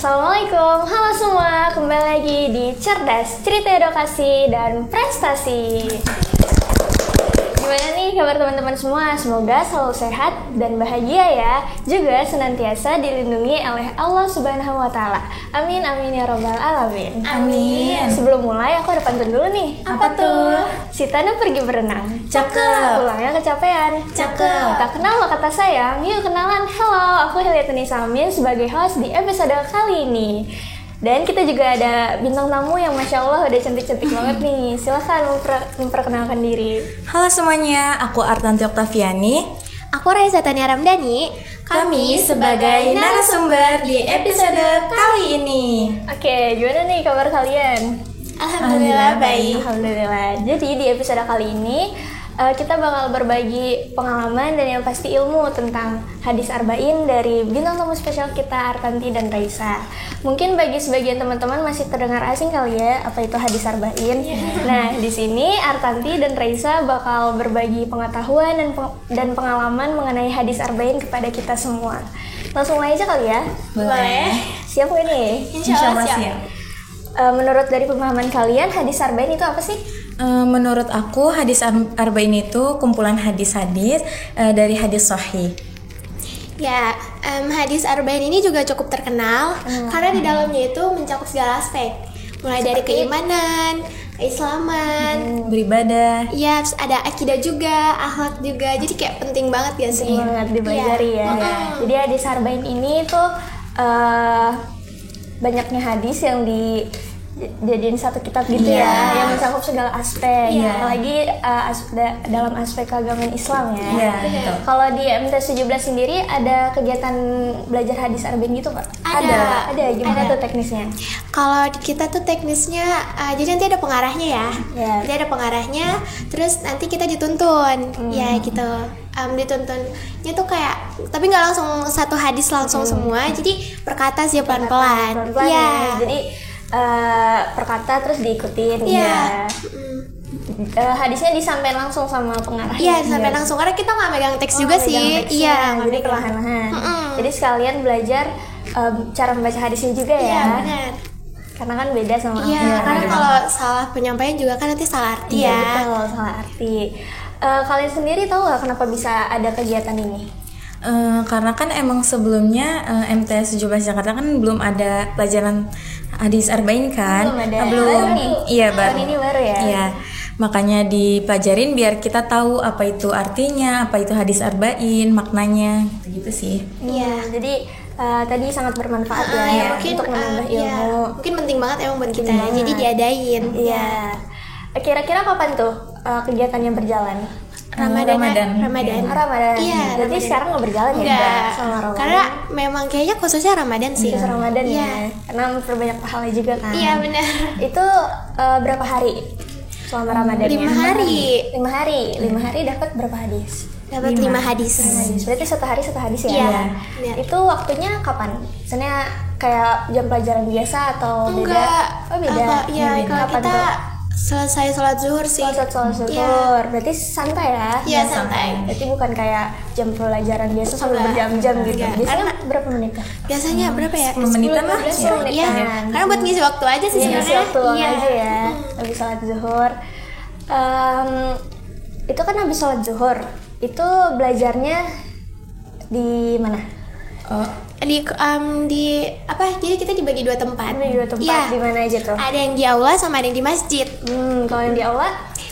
Assalamualaikum, halo semua, kembali lagi di Cerdas, Cerita Edukasi dan Prestasi. Gimana nih kabar teman-teman semua? Semoga selalu sehat dan bahagia ya. Juga senantiasa dilindungi oleh Allah Subhanahu wa Ta'ala. Amin, amin ya Rabbal Alamin. Amin. Sebelum mulai, aku ada pantun dulu nih. Apa tuh? Si Tana pergi berenang. Cakep. Pulangnya kecapean. Cakep. Tak kenal maka tak sayang. Yuk kenalan. Halo, aku Hilyatuni Samin sebagai host di episode kali ini. Dan kita juga ada bintang tamu yang Masya Allah udah cantik-cantik banget nih. Silahkan memperkenalkan diri. Halo semuanya, aku Artanti Oktaviani. Aku Raisa Tania Ramdhani. Kami sebagai narasumber di episode kali ini. Oke, gimana nih kabar kalian? Alhamdulillah baik. Alhamdulillah. Jadi di episode kali ini kita bakal berbagi pengalaman dan yang pasti ilmu tentang hadis arba'in dari bintang tamu spesial kita Artanti dan Raisa. Mungkin bagi sebagian teman-teman masih terdengar asing kali ya apa itu hadis arba'in. Nah, di sini Artanti dan Raisa bakal berbagi pengetahuan dan pengalaman mengenai hadis arba'in kepada kita semua. Langsung mulai aja kali ya. Boleh. Siap gak nih? Insya Allah siap. Menurut dari pemahaman kalian, hadis arba'in itu apa sih? Menurut aku hadis arba'in itu kumpulan hadis-hadis dari hadis sahih. Ya, hadis arba'in ini juga cukup terkenal karena di dalamnya itu mencakup segala aspek, mulai dari keimanan, keislaman, Beribadah. ya ada akidah juga, akhlak juga. Jadi kayak penting banget ya sih. Banget dipelajari ya. Jadi hadis arba'in ini tuh banyaknya hadis yang dijadiin satu kitab gitu ya, yang mencakup segala aspek, apalagi dalam aspek keagamaan Islam ya. Kalau di MT 17 sendiri ada kegiatan belajar hadis arba'in gitu Pak? Ada. Gimana tuh teknisnya? Kalau di kita tuh teknisnya, jadi nanti ada pengarahnya ya. Nanti ada pengarahnya, terus nanti kita dituntun, ya gitu. Dituntunnya tuh kayak, tapi nggak langsung satu hadis langsung semua, jadi perkata sih pelan-pelan. Ya. Jadi perkata terus diikutin ya. Hadisnya disampaikan langsung sama pengarahnya. Iya, disampaikan langsung karena kita nggak megang teks juga sih. Iya, jadi perlahan-lahan. Jadi sekalian belajar cara membaca hadisnya juga ya. Iya, benar. Karena kan beda sama karena kalau salah penyampaian juga kan nanti salah arti ya. Betul, salah arti. Kalian sendiri tahu nggak kenapa bisa ada kegiatan ini? Karena kan emang sebelumnya MTS 17 Jakarta kan belum ada pelajaran hadis arba'in kan? Belum ada. Belum. Baru nih? Iya, baru. Tahun ini baru ya? Iya. Makanya dipelajarin biar kita tahu apa itu artinya, apa itu hadis arba'in, maknanya, gitu sih. Iya. Jadi tadi sangat bermanfaat Mungkin untuk menambah ilmu. Mungkin penting banget emang buat kita. Jadi diadain. Iya. Kira-kira kapan tuh kegiatannya berjalan? Ramadan. Ramadan. Iya, berarti sekarang nggak berjalan ya? Enggak. Sama Ramadan. Karena memang kayaknya khususnya Ramadan sih. Khusus Ramadan Iya. ya. Karena memperbanyak pahala juga kan. Iya, benar. Itu berapa hari selama Ramadan? 5 hari. 5 hari. 5 hari dapat berapa hadis? Dapat 5 hadis. Berarti satu hari satu hadis ya? Iya. Itu waktunya kapan? Misalnya kayak jam pelajaran biasa atau beda? Enggak. Oh beda. Iya, kalau Kapan kita tuh? selesai sholat zuhur sih. Sholat zuhur. Iya. Berarti santai ya? Iya, santai. Berarti bukan kayak jam pelajaran biasa sampai berjam-jam gitu. Enggak. Biasanya berapa menit? Biasanya berapa ya? 10 menitan lah. 10 menitan. Iya. Karena buat ngisi waktu aja sih sebenarnya. Ngisi waktu Iya. aja ya. Habis sholat zuhur. Itu kan habis sholat zuhur. Itu belajarnya di mana? Di apa? Jadi kita dibagi 2 tempat. Di 2 tempat. Iya. Di mana aja tuh? Ada yang di aula sama ada yang di masjid. Kalau yang di aula?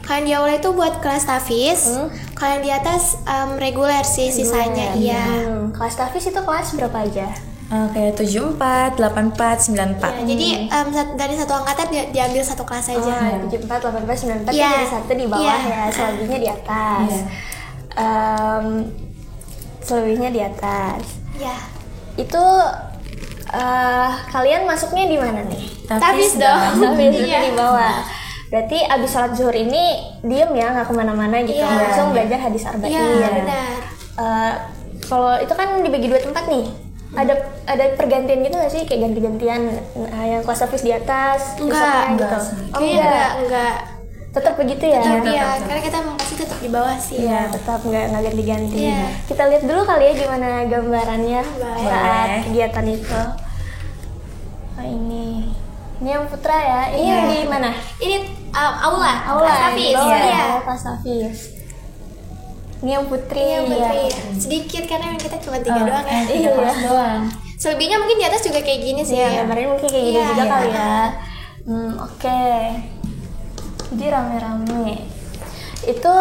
Kalau yang di aula itu buat kelas tahfiz. Kalau yang di atas reguler sih sisanya. Iya. Kelas tahfiz itu kelas berapa aja? Kayak 74, 84, 94. Ya, jadi dari satu angkatan diambil satu kelas aja. 74, 18, 94 Iya. jadi satu di bawah ya, selebihnya di atas. Selebihnya di atas. Iya. Itu kalian masuknya di mana nih? Tahfiz dong. Tahfiz itu Iya. di bawah. Berarti abis sholat zuhur ini diem ya, nggak kemana-mana gitu, Iya. langsung belajar hadis arba'in. Iya, benar. Kalau itu kan dibagi 2 tempat nih. Ada pergantian gitu nggak sih, kayak ganti-gantian yang kelas tahfiz di atas, Enggak. besoknya gitu? Oh Kayaknya enggak. Tetap begitu ya? Iya, karena kita emang pasti tetap di bawah sih. Iya, tetap nggak ganti-ganti. Iya. Kita lihat dulu kali ya gimana gambarannya saat kegiatan itu. Oh, ini yang Putra ya. Ini yang di mana? Ini aula Kelas Hafiz. Iya, kelas Hafiz. Ini yang Putri. Iya, Putri. Iya. Sedikit karena emang kita cuma 3 doang ya. Iya. doang. Selebihnya mungkin di atas juga kayak gini sih. Iya, gambarnya mungkin kayak gini Iya, juga iya. kali ya. Oke. Jadi rame-rame. Itu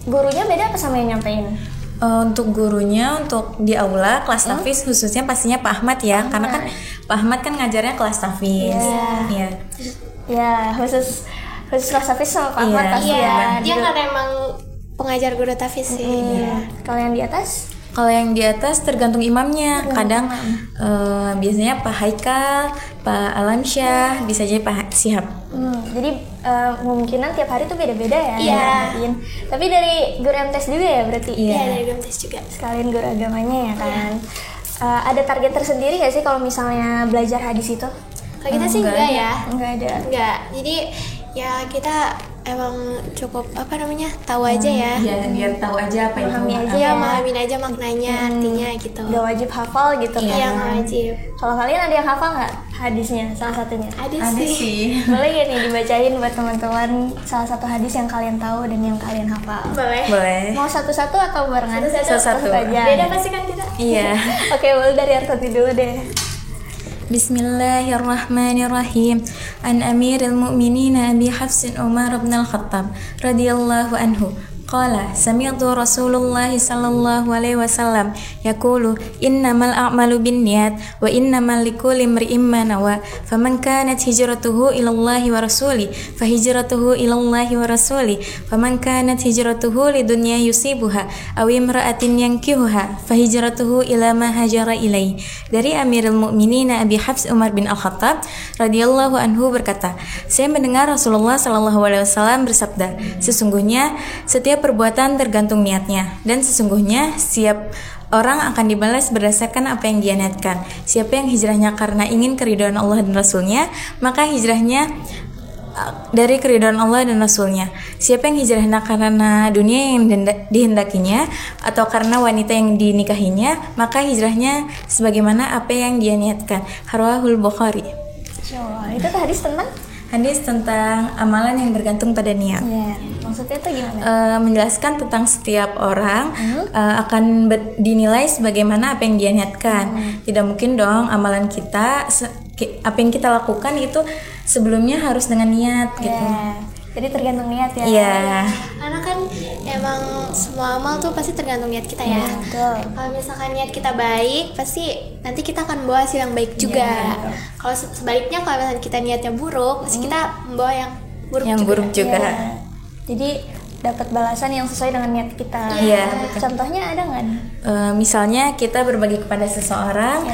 gurunya beda apa sama yang nyampein? Untuk gurunya, untuk di aula kelas tahfiz khususnya pastinya Pak Ahmad ya, karena kan Pak Ahmad kan ngajarnya kelas tahfiz. Iya. Ya, khusus kelas Hafiz sama Pak Ahmad Iya. pasti Iya, ya. dia karena emang pengajar guru tahfiz sih. Iya. Kalau yang di atas? Kalau yang di atas tergantung imamnya. Kadang biasanya Pak Haikal, Pak Alamsyah, bisa jadi Pak Sihab. Jadi kemungkinan tiap hari tuh beda-beda ya. Iya. Ngeliatin. Tapi dari guru MTes juga ya berarti? Iya, dari BMTS juga. Sekalian guru agamanya ya kan. Ada target tersendiri gak sih kalau misalnya belajar hadis itu? Kalau kita sih enggak ya. Enggak ada. Enggak. Jadi ya kita emang cukup tahu aja ya. Iya, biar tahu aja apa Pahami itu. aja. Iya, mahamin aja maknanya, artinya gitu. Gak wajib hafal gitu kan? Iya, nggak wajib. Kalau kalian ada yang hafal nggak hadisnya salah satunya? Ada Ada sih. sih. Boleh ya nih dibacain buat teman-teman salah satu hadis yang kalian tahu dan yang kalian hafal. Boleh. Boleh. Mau satu-satu atau barengan? Satu-satu. aja. Beda pasti kan kita. Iya. Oke, boleh dari Artati dulu deh. Bismillahirrahmanirrahim. An Amiril Mu'minin Abi Hafsin Umar bin Al-Khattab radhiyallahu anhu qala sami'tu Rasulullah sallallahu alaihi wasallam yaqulu innamal a'malu binniyat wa innamal likulli imri'in ma nawa faman kanat hijratuhu ila Allahi wa rasuli fa hijratuhu ila Allahi wa rasuli faman kanat hijratuhu lidunya yusibuha aw imra'atin yankihuha fa hijratuhu ila ma hajara ilai. Dari Amirul Mukminin Abi Hafs Umar bin Al-Khattab radhiyallahu anhu berkata, saya mendengar Rasulullah sallallahu alaihi wasallam bersabda, sesungguhnya setiap perbuatan tergantung niatnya, dan sesungguhnya setiap orang akan dibalas berdasarkan apa yang dia niatkan. Siapa yang hijrahnya karena ingin keridhaan Allah dan Rasulnya, maka hijrahnya dari keridhaan Allah dan Rasulnya. Siapa yang hijrahnya karena dunia yang dihendakinya atau karena wanita yang dinikahinya, maka hijrahnya sebagaimana apa yang dia niatkan. Rawahul Bukhari. Itu tuh hadis tentang? Hadis tentang amalan yang bergantung pada niat. Iya. Maksudnya tuh gimana? Menjelaskan tentang setiap orang akan dinilai sebagaimana apa yang dia niatkan. Tidak mungkin dong amalan kita apa yang kita lakukan itu sebelumnya harus dengan niat gitu. Jadi tergantung niat ya. Iya. Karena kan emang semua amal tuh pasti tergantung niat kita ya. Betul. Kalau misalkan niat kita baik, pasti nanti kita akan membawa hasil yang baik juga. Kalau sebaliknya kalau misalkan kita niatnya buruk, pasti kita membawa yang buruk juga. Iya. Jadi dapat balasan yang sesuai dengan niat kita. Iya. Contohnya ada nggak nih? Misalnya kita berbagi kepada seseorang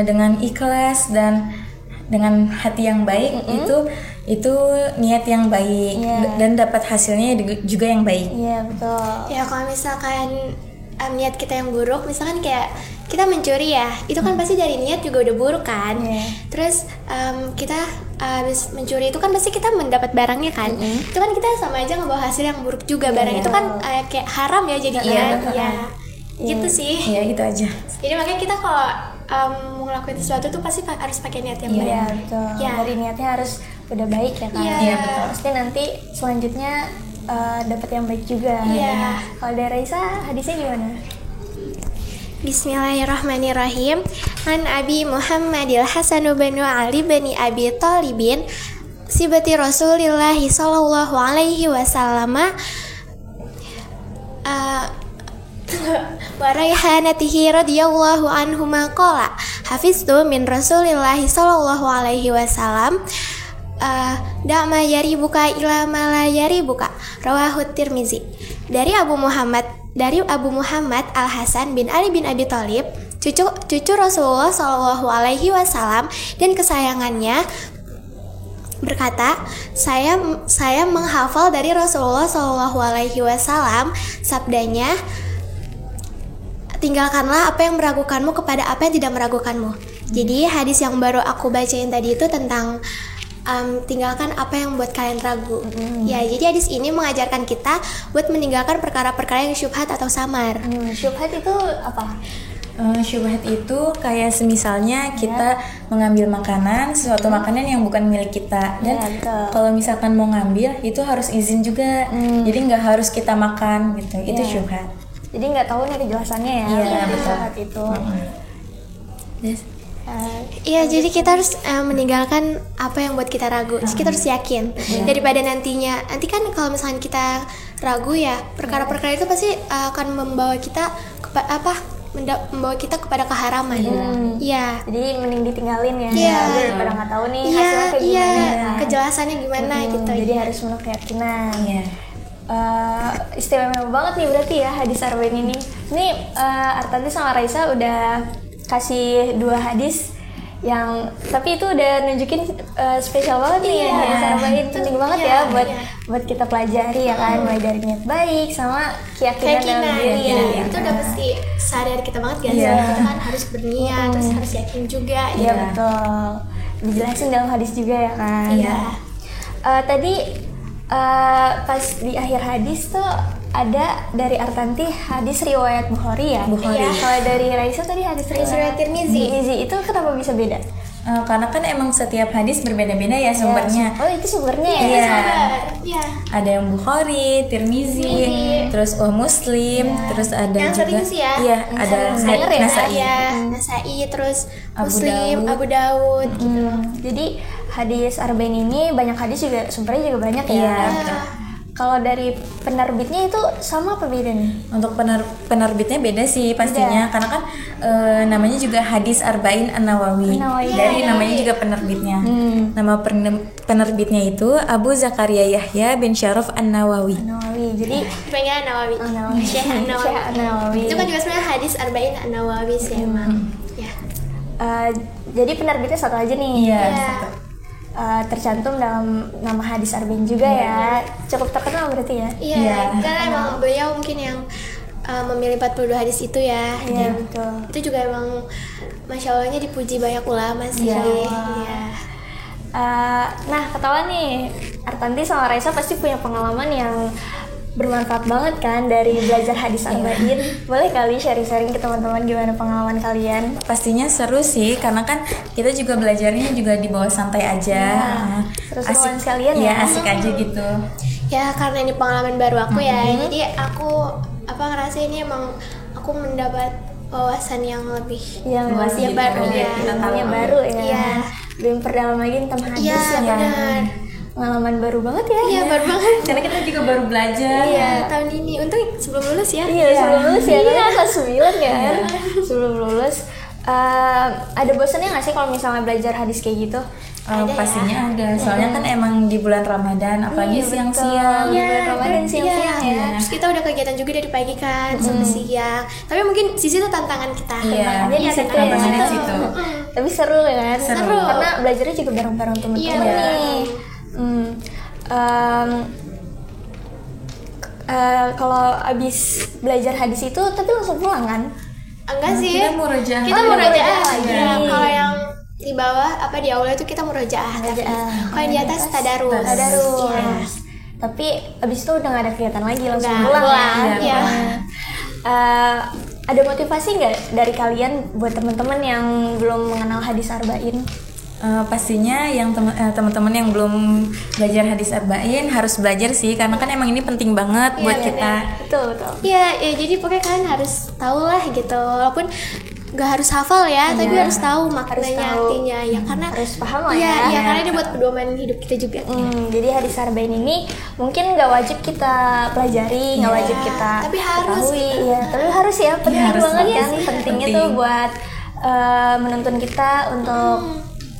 dengan ikhlas dan dengan hati yang baik, itu niat yang baik dan dapat hasilnya juga yang baik. Iya, betul. Ya kalau misalkan niat kita yang buruk, misalkan kayak kita mencuri ya, itu kan pasti dari niat juga udah buruk kan. Terus kita habis mencuri itu kan pasti kita mendapat barangnya kan. Itu kan kita sama aja ngebawa hasil yang buruk juga. Barang itu kan kayak haram ya jadinya. Gitu sih. Iya, gitu aja. Jadi makanya kita kalau mau ngelakuin sesuatu tuh pasti harus pakai niat yang baik. Iya, betul. Dari niatnya harus udah baik ya kan. Iya, betul. Pasti nanti selanjutnya dapat yang baik juga. Iya. Kalau dari Raisa hadisnya gimana? Bismillahirrahmanirrahim. An Abi Muhammadil Hasan bin Ali bin Abi Thalibin sibati Rasulillah sallallahu alaihi wasallam wa raihanatihi radhiyallahu anhuma qala hafiztu min Rasulillah sallallahu alaihi wasallam da'ma yaribuka ila ma la yaribuka rawahu Tirmizi. Dari Abu Muhammad Al Hasan bin Ali bin Abi Thalib, cucu Rasulullah Shallallahu Alaihi Wasallam dan kesayangannya berkata, saya menghafal dari Rasulullah Shallallahu Alaihi Wasallam sabdanya, tinggalkanlah apa yang meragukanmu kepada apa yang tidak meragukanmu. Jadi hadis yang baru aku bacain tadi itu tentang tinggalkan apa yang buat kalian ragu. Ya, jadi hadis ini mengajarkan kita buat meninggalkan perkara-perkara yang syubhat atau samar. Syubhat itu apa? Syubhat itu kayak semisalnya kita mengambil makanan, sesuatu makanan yang bukan milik kita, dan kalau misalkan mau ngambil itu harus izin juga, jadi nggak harus kita makan gitu. Itu syubhat. Jadi nggak tahu nih kejelasannya ya. Iya, betul. Syubhat itu. Iya, jadi kita harus meninggalkan apa yang buat kita ragu. Jadi kita harus yakin daripada nanti kan kalau misalkan kita ragu ya, perkara-perkara itu pasti akan membawa kita membawa kita kepada keharaman. Iya. Jadi mending ditinggalin ya. Iya. Daripada nggak tahu nih hasilnya kayak gimana. Kejelasannya gimana gitu. Jadi harus penuh keyakinan. Iya. Istimewa banget nih berarti ya hadis arba'in ini. Ini Artanti sama Raisa udah kasih 2 hadis yang tapi itu udah nunjukin spesial banget nih ya hadis arba'in, penting banget ya buat kita pelajari ya kan, mulai dari niat baik sama keyakinan dalam diri. Itu udah pasti sehari-hari kita banget kan. Kita kan harus berniat, terus harus yakin juga. Iya betul. Dijelasin dalam hadis juga ya kan. Iya. Tadi pas di akhir hadis tuh ada dari Artanti hadis riwayat Bukhari ya. Bukhari. Kalau dari Raisa tadi hadis riwayat Tirmizi. Itu kenapa bisa beda? Karena kan emang setiap hadis berbeda-beda ya sumbernya. Oh itu sumbernya ya? Iya. Ada yang Bukhari, Tirmizi, terus Muslim, terus ada yang juga sering sih ya. Iya, ada Nasai. Nasai, terus Abu Muslim, Abu Daud gitu. Jadi hadis arba'in ini banyak hadis juga sumbernya juga banyak ya. Iya, betul. Kalau dari penerbitnya itu sama apa beda nih? Untuk penerbitnya beda sih pastinya, karena kan namanya juga hadis arba'in an-Nawawi. Dari namanya juga penerbitnya. Nama penerbitnya itu Abu Zakaria Yahya bin Syaraf an-Nawawi. Jadi Pengen Nawawi. Syekh An-Nawawi. Itu kan juga sebenarnya hadis arba'in an-Nawawi sih emang. Ya. Jadi penerbitnya satu aja nih. Iya. Tercantum dalam nama hadis arba'in juga ya. Cukup terkenal berarti ya. Iya, karena emang beliau mungkin yang memilih 42 hadis itu ya. Iya betul. Itu juga emang Masya Allahnya dipuji banyak ulama sih. Iya. Nah ketahuan nih Artanti sama Raisa pasti punya pengalaman yang bermanfaat banget kan dari belajar hadis arba'in. Boleh kali sharing-sharing ke teman-teman gimana pengalaman kalian? Pastinya seru sih, karena kan kita juga belajarnya juga di bawah santai aja. Seru-seruan sekalian ya. ya. Asik aja gitu. Ya karena ini pengalaman baru aku ya. Jadi aku ngerasa ini emang aku mendapat wawasan yang lebih luas yang baru ya. Ilmunya baru ya. Iya. Lebih perdalam lagi tentang hadis Iya, ya. benar. Pengalaman baru banget ya. Iya, baru banget. Karena kita juga baru belajar. Iya, tahun ini. Untung sebelum lulus ya. Iya, sebelum lulus ya. Karena kelas 9 kan. Sebelum lulus. Ada bosannya nggak sih kalau misalnya belajar hadis kayak gitu? Pastinya ada. Soalnya kan emang di bulan Ramadan, apalagi siang-siang. Iya, bulan Ramadan siang-siang ya. Terus kita udah kegiatan juga dari pagi kan sampai siang. Tapi mungkin di situ tantangan kita. Iya, di situ. tantangannya di situ. Tapi seru kan? Seru. Karena belajarnya juga bareng-bareng teman-teman nih. Kalau abis belajar hadis itu tapi langsung pulang kan? Enggak sih. Kita murojaah. Kita murojaah lagi. Kalau yang di bawah di aula itu kita murojaah. Kalau yang di atas tadarus. Tadarus. Tapi abis itu udah gak ada kegiatan lagi, langsung Udah, pulang pulang, ya. iya. Ada motivasi nggak dari kalian buat teman-teman yang belum mengenal hadis arba'in? Pastinya yang teman-teman yang belum belajar hadis arba'in harus belajar sih, karena kan emang ini penting banget buat kita. Betul. Iya, jadi pokoknya kalian harus tahu lah gitu. Walaupun nggak harus hafal ya, tapi harus tahu maknanya, artinya ya, karena harus paham lah Iya, ya. karena ini buat pedoman hidup kita juga. Jadi hadis arba'in ini mungkin nggak wajib kita pelajari, nggak wajib kita tapi harus ketahui. Ya, tapi harus ya, penting harus banget banget. kan. Pentingnya tuh buat menuntun kita untuk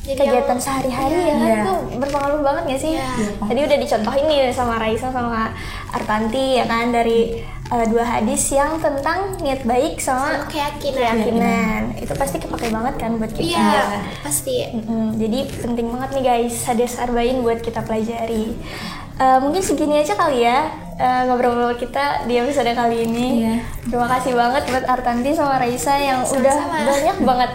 kegiatan sehari-hari ya kan. Itu berpengaruh banget gak sih? Tadi udah dicontohin nih sama Raisa sama Artanti ya kan, dari 2 hadis yang tentang niat baik sama keyakinan. Itu pasti kepake banget kan buat kita. Iya, pasti. Jadi penting banget nih guys hadis arba'in buat kita pelajari. Mungkin segini aja kali ya ngobrol-ngobrol kita di episode kali ini. Terima kasih banget buat Artanti sama Raisa yang udah banyak banget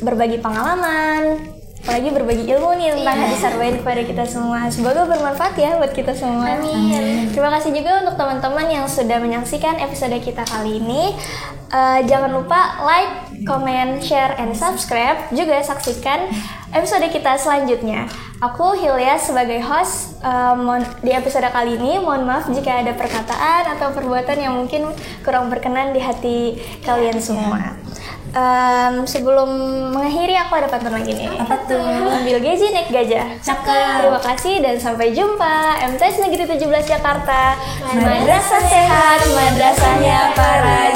berbagi pengalaman, apalagi berbagi ilmu nih tentang hadis arba'in kepada kita semua. Semoga bermanfaat ya buat kita semua. Amin. Terima kasih juga untuk teman-teman yang sudah menyaksikan episode kita kali ini. Jangan lupa like, comment, share, and subscribe. Juga saksikan episode kita selanjutnya. Aku Hilya sebagai host di episode kali ini. Mohon maaf jika ada perkataan atau perbuatan yang mungkin kurang berkenan di hati kalian semua. Sebelum mengakhiri aku ada pantun lagi nih. Apa tuh? Ambil gaji naik gajah. Cakep. Terima kasih dan sampai jumpa. MTS Negeri 17 Jakarta. Madrasah sehat, madrasahnya para